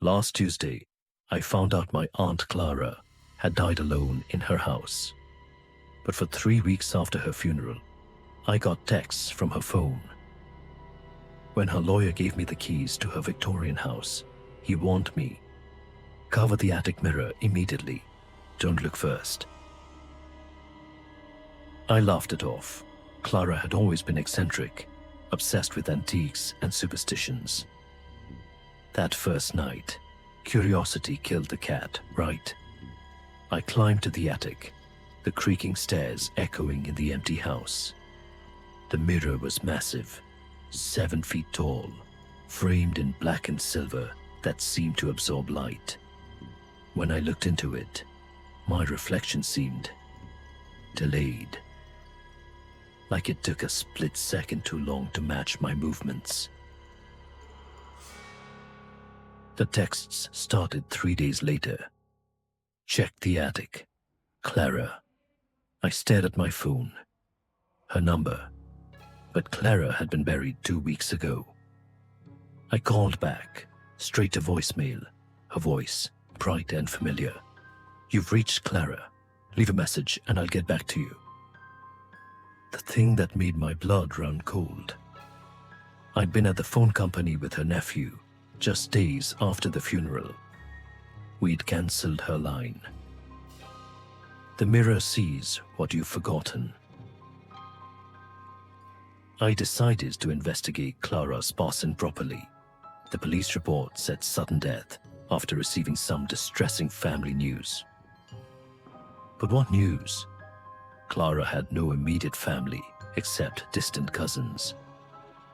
Last Tuesday, I found out my Aunt Clara had died alone in her house. But for 3 weeks after her funeral, I got texts from her phone. When her lawyer gave me the keys to her Victorian house, he warned me, "Cover the attic mirror immediately. Don't look first." I laughed it off. Clara had always been eccentric, obsessed with antiques and superstitions. That first night, curiosity killed the cat, right? I climbed to the attic, the creaking stairs echoing in the empty house. The mirror was massive, 7 feet tall, framed in black and silver that seemed to absorb light. When I looked into it, my reflection seemed delayed, like it took a split second too long to match my movements. The texts started 3 days later. Check the attic. Clara. I stared at my phone. Her number. But Clara had been buried 2 weeks ago. I called back, straight to voicemail, her voice bright and familiar. "You've reached Clara. Leave a message and I'll get back to you." The thing that made my blood run cold. I'd been at the phone company with her nephew just days after the funeral. We'd cancelled her line. The mirror sees what you've forgotten. I decided to investigate Clara's passing properly. The police report said sudden death after receiving some distressing family news. But what news? Clara had no immediate family except distant cousins.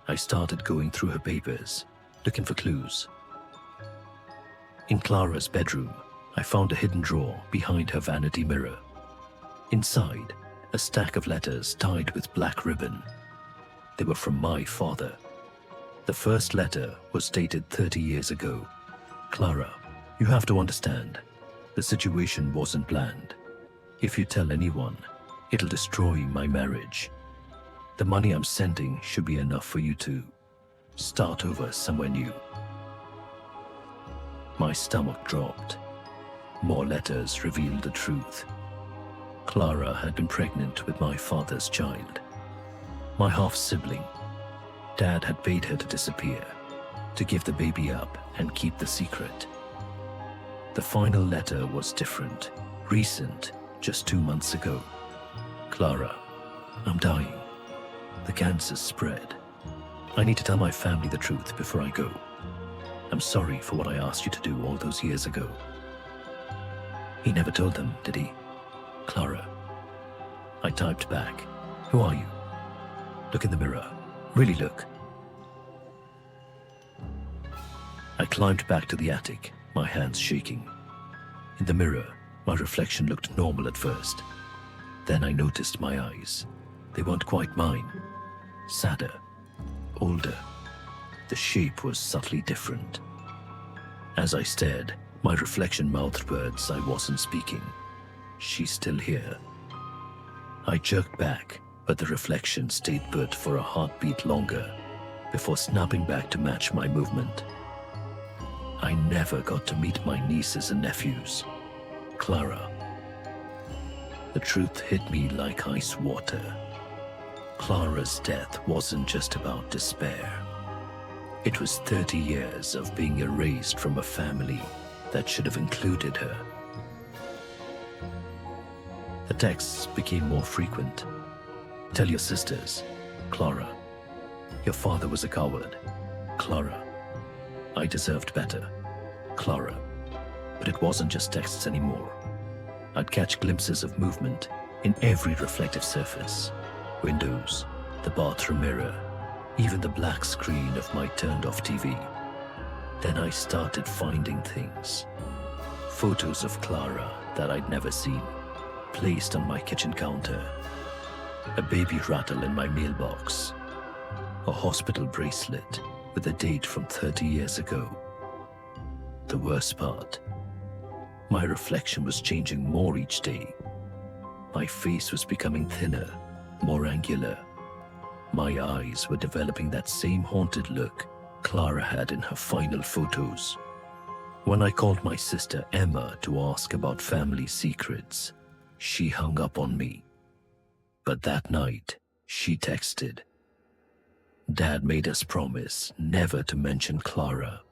I started going through her papers, looking for clues. In Clara's bedroom, I found a hidden drawer behind her vanity mirror. Inside, a stack of letters tied with black ribbon. They were from my father. The first letter was dated 30 years ago. "Clara, you have to understand, the situation wasn't planned. If you tell anyone, it'll destroy my marriage. The money I'm sending should be enough for you to start over somewhere new." My stomach dropped. More letters revealed the truth. Clara had been pregnant with my father's child, my half-sibling. Dad had paid her to disappear, to give the baby up and keep the secret. The final letter was different, recent, just 2 months ago. "Clara, I'm dying. The cancer's spread. I need to tell my family the truth before I go. I'm sorry for what I asked you to do all those years ago." He never told them, did he? "Clara." I typed back, "Who are you? Look in the mirror. Really look." I climbed back to the attic, my hands shaking. In the mirror, my reflection looked normal at first. Then I noticed my eyes. They weren't quite mine. Sadder, older. The shape was subtly different. As I stared, my reflection mouthed words I wasn't speaking. "She's still here." I jerked back, but the reflection stayed put for a heartbeat longer before snapping back to match my movement. I never got to meet my nieces and nephews. Clara. The truth hit me like ice water. Clara's death wasn't just about despair. It was 30 years of being erased from a family that should have included her. The texts became more frequent. "Tell your sisters, Clara. Your father was a coward, Clara. I deserved better, Clara." But it wasn't just texts anymore. I'd catch glimpses of movement in every reflective surface. Windows, the bathroom mirror, even the black screen of my turned-off TV. Then I started finding things. Photos of Clara that I'd never seen, placed on my kitchen counter. A baby rattle in my mailbox. A hospital bracelet with a date from 30 years ago. The worst part, my reflection was changing more each day. My face was becoming thinner, more angular. My eyes were developing that same haunted look Clara had in her final photos. When I called my sister Emma to ask about family secrets, she hung up on me. But that night, she texted, "Dad made us promise never to mention Clara.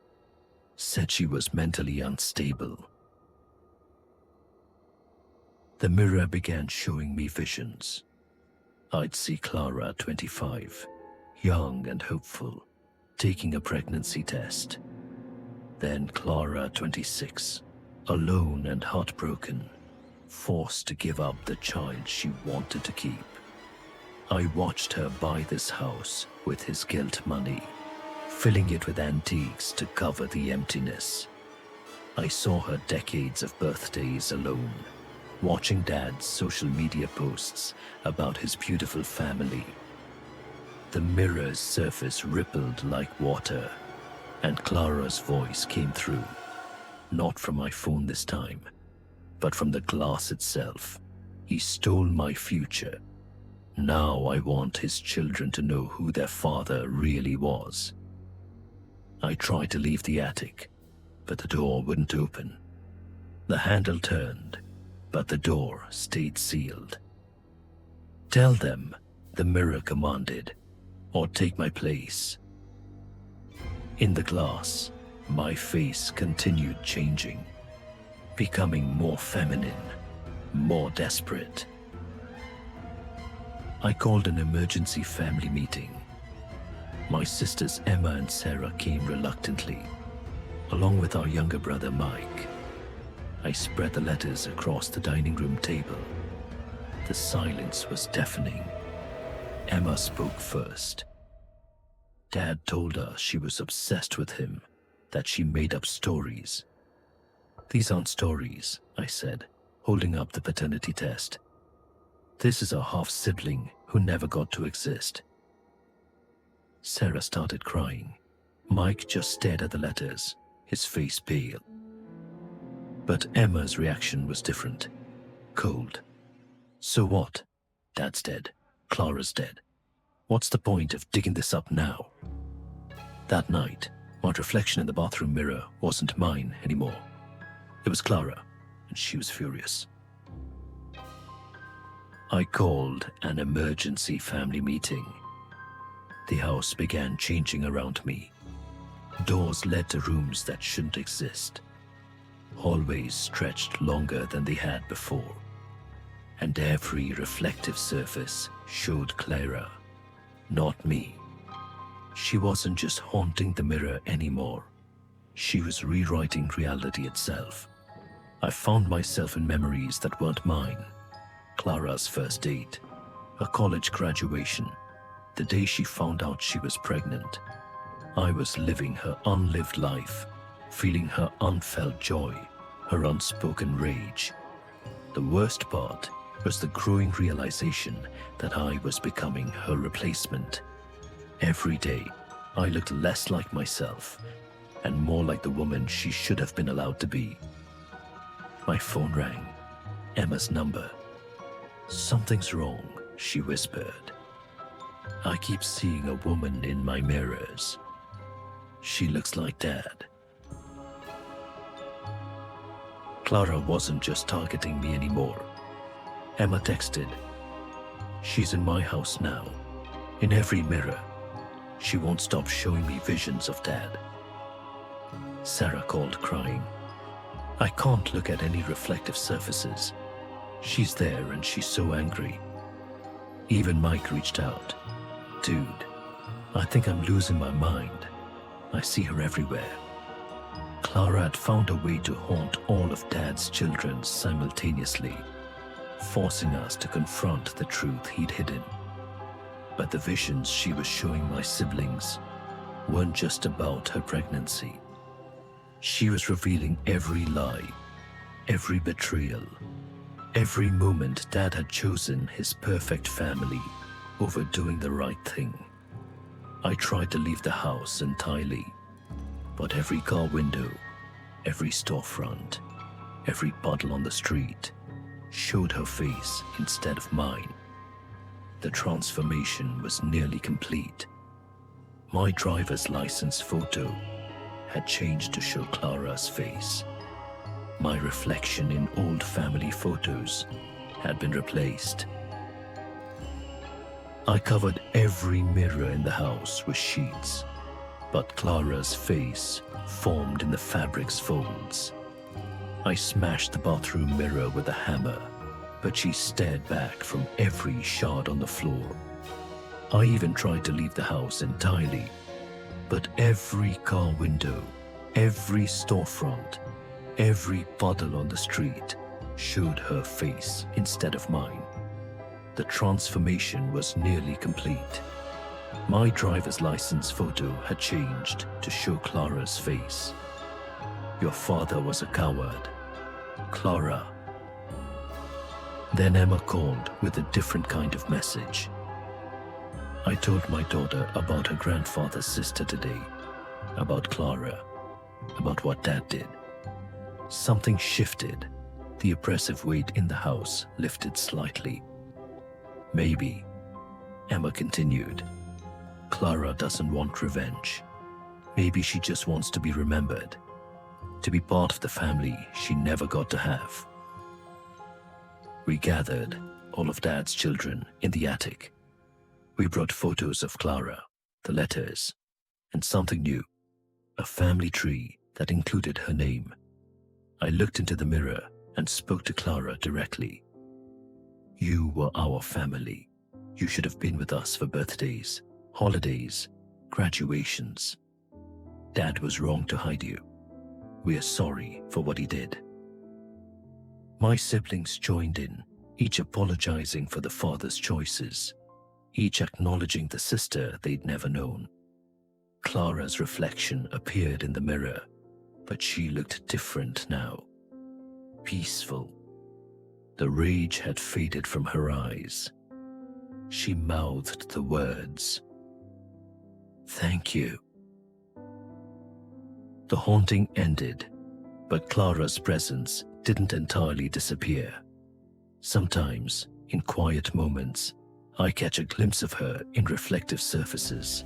Said she was mentally unstable." The mirror began showing me visions. I'd see Clara, 25, young and hopeful, taking a pregnancy test. Then Clara, 26, alone and heartbroken, forced to give up the child she wanted to keep. I watched her buy this house with his guilt money, filling it with antiques to cover the emptiness. I saw her decades of birthdays alone, watching Dad's social media posts about his beautiful family. The mirror's surface rippled like water, and Clara's voice came through, not from my phone this time, but from the glass itself. "He stole my future. Now I want his children to know who their father really was." I tried to leave the attic, but the door wouldn't open. The handle turned, but the door stayed sealed. "Tell them," the mirror commanded, "or take my place." In the glass, my face continued changing, becoming more feminine, more desperate. I called an emergency family meeting. My sisters Emma and Sarah came reluctantly, along with our younger brother Mike. I spread the letters across the dining room table. The silence was deafening. Emma spoke first. "Dad told us she was obsessed with him, that she made up stories." "These aren't stories," I said, holding up the paternity test. "This is a half-sibling who never got to exist." Sarah started crying. Mike just stared at the letters, his face pale. But Emma's reaction was different. Cold. "So what? Dad's dead. Clara's dead. What's the point of digging this up now?" That night, my reflection in the bathroom mirror wasn't mine anymore. It was Clara, and she was furious. I called an emergency family meeting. The house began changing around me. Doors led to rooms that shouldn't exist. Hallways stretched longer than they had before, and every reflective surface showed Clara, not me. She wasn't just haunting the mirror anymore. She was rewriting reality itself. I found myself in memories that weren't mine. Clara's first date, her college graduation, the day she found out she was pregnant. I was living her unlived life, feeling her unfelt joy, her unspoken rage. The worst part was the growing realization that I was becoming her replacement. Every day, I looked less like myself and more like the woman she should have been allowed to be. My phone rang. Emma's number. "Something's wrong," she whispered. "I keep seeing a woman in my mirrors. She looks like Dad." Clara wasn't just targeting me anymore. Emma texted, "She's in my house now, in every mirror. She won't stop showing me visions of Dad." Sarah called crying, "I can't look at any reflective surfaces. She's there and she's so angry." Even Mike reached out. "Dude, I think I'm losing my mind. I see her everywhere." Clara had found a way to haunt all of Dad's children simultaneously, forcing us to confront the truth he'd hidden. But the visions she was showing my siblings weren't just about her pregnancy. She was revealing every lie, every betrayal, every moment Dad had chosen his perfect family over doing the right thing. I tried to leave the house entirely, but every car window, every storefront, every puddle on the street showed her face instead of mine. The transformation was nearly complete. My driver's license photo had changed to show Clara's face. My reflection in old family photos had been replaced. I covered every mirror in the house with sheets, but Clara's face formed in the fabric's folds. I smashed the bathroom mirror with a hammer, but she stared back from every shard on the floor. I even tried to leave the house entirely, but every car window, every storefront, every puddle on the street showed her face instead of mine. The transformation was nearly complete. My driver's license photo had changed to show Clara's face. Your father was a coward, Clara. Then Emma called with a different kind of message. I told my daughter about her grandfather's sister today, about Clara, about what Dad did. Something shifted. The oppressive weight in the house lifted slightly. Maybe, Emma continued, Clara doesn't want revenge. Maybe she just wants to be remembered, to be part of the family she never got to have. We gathered, all of Dad's children, in the attic. We brought photos of Clara, the letters, and something new, a family tree that included her name. I looked into the mirror and spoke to Clara directly. You were our family. You should have been with us for birthdays, holidays, graduations. Dad was wrong to hide you. We are sorry for what he did. My siblings joined in, each apologizing for the father's choices, each acknowledging the sister they'd never known. Clara's reflection appeared in the mirror, but she looked different now. Peaceful. The rage had faded from her eyes. She mouthed the words, "Thank you." The haunting ended, but Clara's presence didn't entirely disappear. Sometimes, in quiet moments, I catch a glimpse of her in reflective surfaces,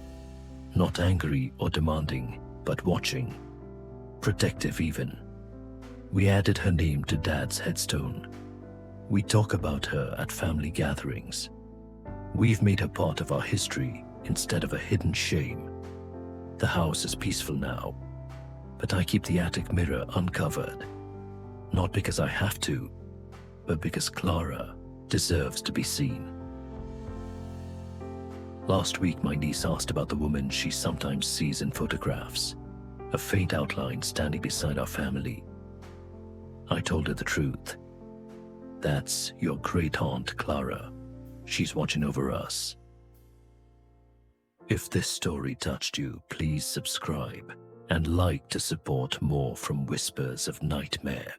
not angry or demanding, but watching, protective even. We added her name to Dad's headstone. We talk about her at family gatherings. We've made her part of our history instead of a hidden shame. The house is peaceful now, but I keep the attic mirror uncovered. Not because I have to, but because Clara deserves to be seen. Last week, my niece asked about the woman she sometimes sees in photographs, a faint outline standing beside our family. I told her the truth. That's your great aunt, Clara. She's watching over us. If this story touched you, please subscribe and like to support more from Whispers of Nightmare.